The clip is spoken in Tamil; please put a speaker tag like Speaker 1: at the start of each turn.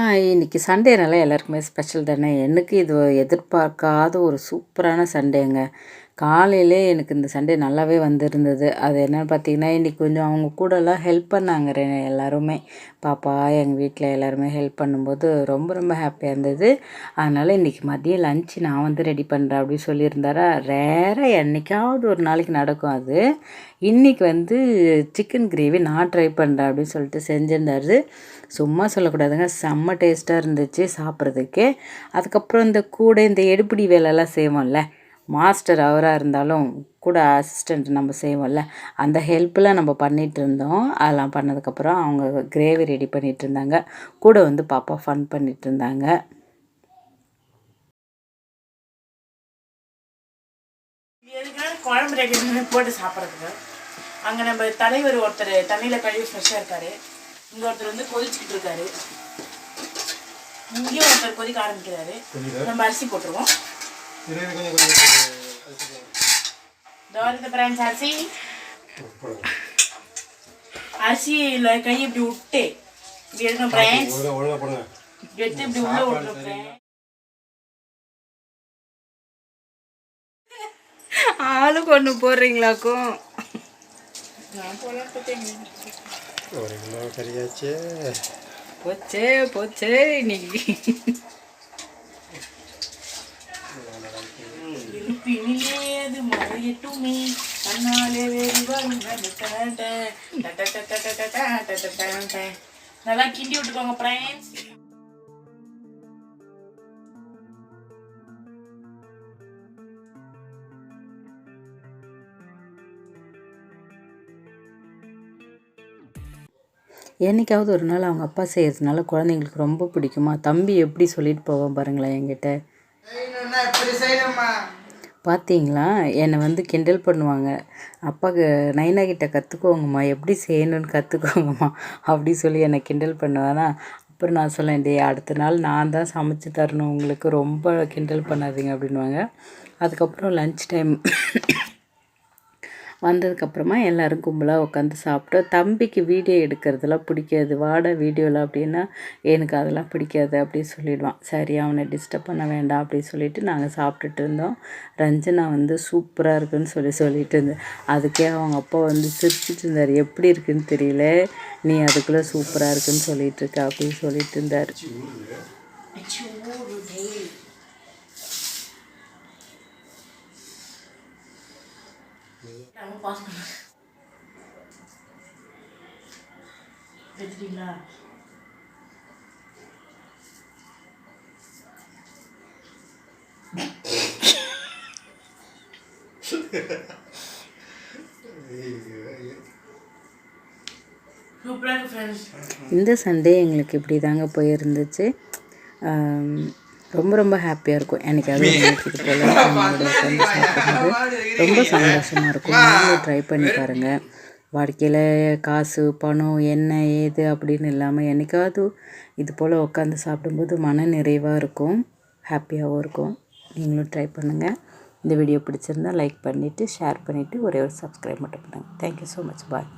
Speaker 1: ஹாய், இன்னைக்கு சண்டேனால எல்லாருக்குமே ஸ்பெஷல் தானே. எனக்கு இது எதிர்பார்க்காத ஒரு சூப்பரான சண்டேங்க. காலையிலே எனக்கு இந்த சண்டே நல்லாவே வந்திருந்தது. அது என்னன்னு பார்த்தீங்கன்னா, இன்னைக்கு கொஞ்சம் அவங்க கூடலாம் ஹெல்ப் பண்ணாங்க எல்லாருமே. பாப்பா, எங்கள் வீட்டில் எல்லாருமே ஹெல்ப் பண்ணும்போது ரொம்ப ரொம்ப ஹாப்பியாக இருந்தது. அதனால் இன்றைக்கி மதியம் லன்ச் நான் வந்து ரெடி பண்ணுறேன் அப்படின்னு சொல்லியிருந்தாரா. ரேராக என்றைக்காவது ஒரு நாளைக்கு நடக்கும் அது. இன்றைக்கி வந்து சிக்கன் கிரேவி நான் ட்ரை பண்ணுறேன் அப்படின்னு சொல்லிட்டு செஞ்சிருந்தாரு. சும்மா சொல்லக்கூடாதுங்க, செம்ம டேஸ்ட்டாக இருந்துச்சு சாப்பிட்றதுக்கு. அதுக்கப்புறம் இந்த கூட இந்த எடுப்பிடி வேலைலாம் செய்வோம்ல, மாஸ்டர் அவராக இருந்தாலும் கூட அசிஸ்டண்ட் நம்ம செய்வோம்ல, அந்த ஹெல்ப்லாம் நம்ம பண்ணிகிட்டு இருந்தோம். அதெல்லாம் பண்ணதுக்கப்புறம் அவங்க கிரேவி ரெடி பண்ணிகிட்டு இருந்தாங்க. கூட வந்து பாப்பா ஃபன் பண்ணிகிட்டு இருந்தாங்க.
Speaker 2: குழம்பு ரெடி போட்டு சாப்பிட்றதுக்கு அங்கே நம்ம தலைவர் ஒருத்தர் தண்ணியில் கழுவி ஃப்ரெஷ்ஷாக இருக்காரு. இங்கே ஒருத்தர் வந்து கொதிச்சுக்கிட்டு இருக்காரு. இங்கேயும் ஒருத்தர் கொதிக்க ஆரம்பிக்கிறாரு. நம்ம அரிசி போட்டுருவோம். பிரான்ஸ் அரிசி அரிசியில் கை இப்படி விட்டு இப்படி எடுக்கணும் பிரான்ஸ் எடுத்து இப்படி உள்ள விட்டுருப்பேன்.
Speaker 1: ஆளுக்கு ஒன்று போடுறீங்களாக்கும். போச்சே போச்சே இன்னைக்கு.
Speaker 2: பிணிலேது மறையட்டுமே தன்னாலே வேறு வரும். நல்லா கிண்டி விட்டுக்கோங்க ஃப்ரெண்ட்ஸ்.
Speaker 1: என்றைக்காவது ஒரு நாள் அவங்க அப்பா செய்கிறதுனால குழந்தைங்களுக்கு ரொம்ப பிடிக்குமா. தம்பி எப்படி சொல்லிட்டு போவோம் பாருங்களேன் என்கிட்ட. பார்த்தீங்களா, என்னை வந்து கிண்டல் பண்ணுவாங்க. அப்பாவுக்கு நைனா கிட்ட கற்றுக்கோங்கம்மா, எப்படி செய்யணும்னு கற்றுக்கோங்கம்மா அப்படி சொல்லி என்னை கிண்டல் பண்ணுவேன்னா. அப்புறம் நான் சொல்லேன், டே அடுத்த நாள் நான் தான் சமைச்சு தரணும் உங்களுக்கு, ரொம்ப கிண்டல் பண்ணாதீங்க அப்படின்வாங்க. அதுக்கப்புறம் லன்ச் டைம் வந்ததுக்கப்புறமா எல்லோரும் கும்பலாக உட்காந்து சாப்பிட்டோம். தம்பிக்கு வீடியோ எடுக்கிறதுலாம் பிடிக்காது. வாடா வீடியோவில் அப்படின்னா எனக்கு அதெல்லாம் பிடிக்காது அப்படின்னு சொல்லிடுவான். சரி, அவனை டிஸ்டர்ப் பண்ண வேண்டாம் அப்படின்னு சொல்லிட்டு நாங்கள் சாப்பிட்டுட்டு இருந்தோம். ரஞ்சனா வந்து சூப்பராக இருக்குன்னு சொல்லிட்டு இருந்தேன். அதுக்கே அவங்க அப்பா வந்து சிரிச்சிட்டு இருந்தார். எப்படி இருக்குன்னு தெரியல, நீ அதுக்குள்ளே சூப்பராக இருக்குன்னு சொல்லிட்டு இருக்க அப்படின்னு சொல்லிட்டு இருந்தார்.
Speaker 2: பாஸ் பண்ண எடுத்துட்டீங்களா?
Speaker 1: இந்த சண்டே எங்களுக்கு இப்படி தாங்க போயிருந்துச்சு. ரொம்ப ரொம்ப ஹாப்பியாக இருக்கும். எனக்கு அது இது போல் ஃபேமிலியோட உட்காந்து சாப்பிடும்போது ரொம்ப சந்தோஷமாக இருக்கும். நீங்களும் ட்ரை பண்ணி பாருங்கள். வாழ்க்கையில் காசு பணம் என்ன ஏது அப்படின்னு இல்லாமல் என்றைக்காவது இது போல் உட்காந்து சாப்பிடும்போது மன நிறைவாக இருக்கும், ஹாப்பியாகவும் இருக்கும். நீங்களும் ட்ரை பண்ணுங்கள். இந்த வீடியோ பிடிச்சிருந்தால் லைக் பண்ணிவிட்டு ஷேர் பண்ணிவிட்டு ஒரே ஒரு சப்ஸ்கிரைப் மட்டும் பண்ணுங்கள். Thank you so much. பாய்.